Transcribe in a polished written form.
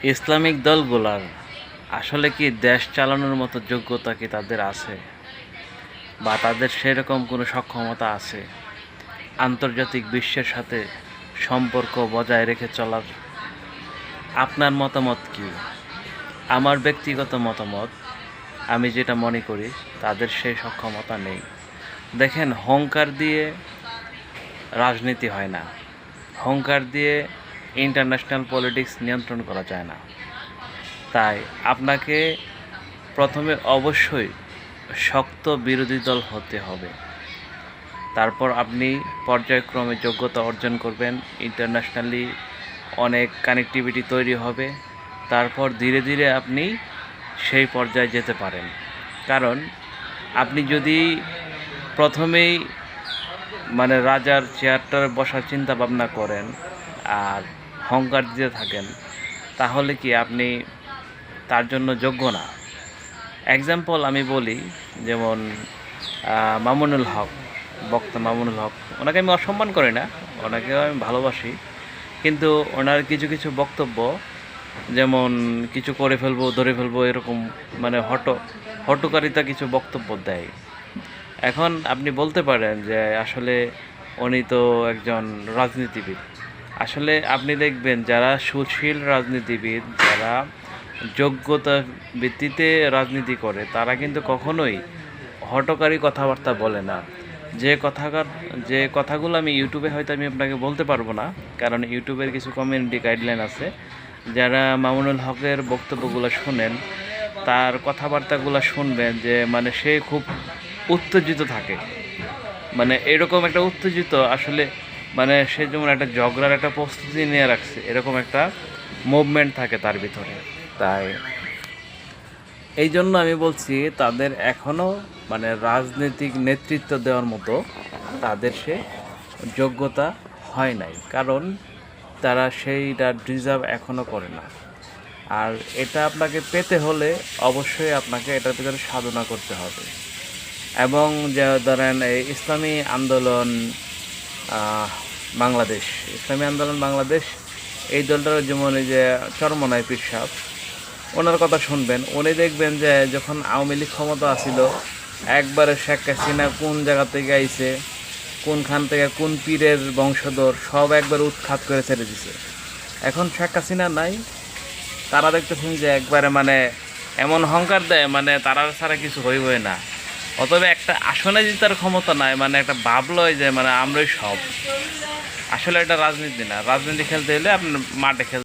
Islamic দলগুলার আসলে কি দেশ চালানোর মতো যোগ্যতা কি তাদের আছে, বা তাদের সেরকম কোনো সক্ষমতা আছে আন্তর্জাতিক বিশ্বের সাথে সম্পর্ক বজায় রেখে চলার? আপনার মতামত কি? আমার ব্যক্তিগত মতামত, আমি যেটা মনে করি তাদের সেই সক্ষমতা নেই। দেখেন, অহংকার দিয়ে রাজনীতি হয় না, অহংকার দিয়ে ইন্টারন্যাশনাল পলিটিক্স নিয়ন্ত্রণ করা যায় না। তাই আপনাকে প্রথমে অবশ্যই শক্ত বিরোধী দল হতে হবে, তারপর আপনি পর্যায়ক্রমে যোগ্যতা অর্জন করবেন, ইন্টারন্যাশনালি অনেক কানেক্টিভিটি তৈরি হবে, তারপর ধীরে ধীরে আপনি সেই পর্যায়ে যেতে পারেন। কারণ আপনি যদি প্রথমেই রাজার চেয়ারটার বসার চিন্তা ভাবনা করেন আর অহংকার দিতে থাকেন, তাহলে কি আপনি তার জন্য যোগ্য না। এক্সাম্পল আমি বলি, যেমন মামুনুল হক, বক্তা মামুনুল হক, ওনাকে আমি অসম্মান করি না, ওনাকে আমি ভালোবাসি, কিন্তু ওনার কিছু কিছু বক্তব্য, যেমন কিছু করে ফেলবো, ধরে ফেলবো, এরকম হটকারিতা কিছু বক্তব্য দেয়। এখন আপনি বলতে পারেন যে আসলে উনি তো একজন রাজনীতিবিদ। আসলে আপনি দেখবেন যারা সুশীল রাজনীতিবিদ, যারা যোগ্যতা ভিত্তিতে রাজনীতি করে, তারা কিন্তু কখনোই হঠকারী কথাবার্তা বলে না। যে কথাগুলো আমি ইউটিউবে হয়তো আমি আপনাকে বলতে পারবো না, কারণ ইউটিউবের কিছু কমিউনিটি গাইডলাইন আছে। যারা মামুনুল হকের বক্তব্যগুলো শুনেন, তার কথাবার্তাগুলো শুনবেন যে সে খুব উত্তেজিত থাকে, এরকম একটা উত্তেজিত, আসলে সে যেমন একটা ঝগড়ার একটা প্রস্তুতি নিয়ে রাখছে, এরকম একটা মুভমেন্ট থাকে তার ভিতরে। তাই এই জন্য আমি বলছি, তাদের এখনও রাজনৈতিক নেতৃত্ব দেওয়ার মতো তাদের সে যোগ্যতা হয় নাই, কারণ তারা সেইটা ডিজার্ভ এখনও করে না। আর এটা আপনাকে পেতে হলে অবশ্যই আপনাকে এটার ভিতরে সাধনা করতে হবে। এবং যে ধরেন এই ইসলামী আন্দোলন বাংলাদেশ, এই দলটার যেমন এই যে চরমনাই পীর সাহেব, ওনার কথা শুনবেন, উনি দেখবেন যে যখন আওয়ামী লীগ ক্ষমতা আসিল, একবারে শেখ হাসিনা কোন জায়গা থেকে আইছে, কোনখান থেকে কোন পীরের বংশধর, সব একবার উৎখাত করে ছেড়ে দিছে। এখন শেখ হাসিনা নাই, তারা দেখতেছেন যে একবারে এমন অহংকার দেয়, তারা ছাড়া কিছু হইবই না। অতএব একটা আসনে জিতার ক্ষমতা নাই, একটা ভাব লয় যে আমরাই সব। আসলে এটা রাজনীতি না, রাজনীতি খেলতে হলে আপনার মাঠে খেলতে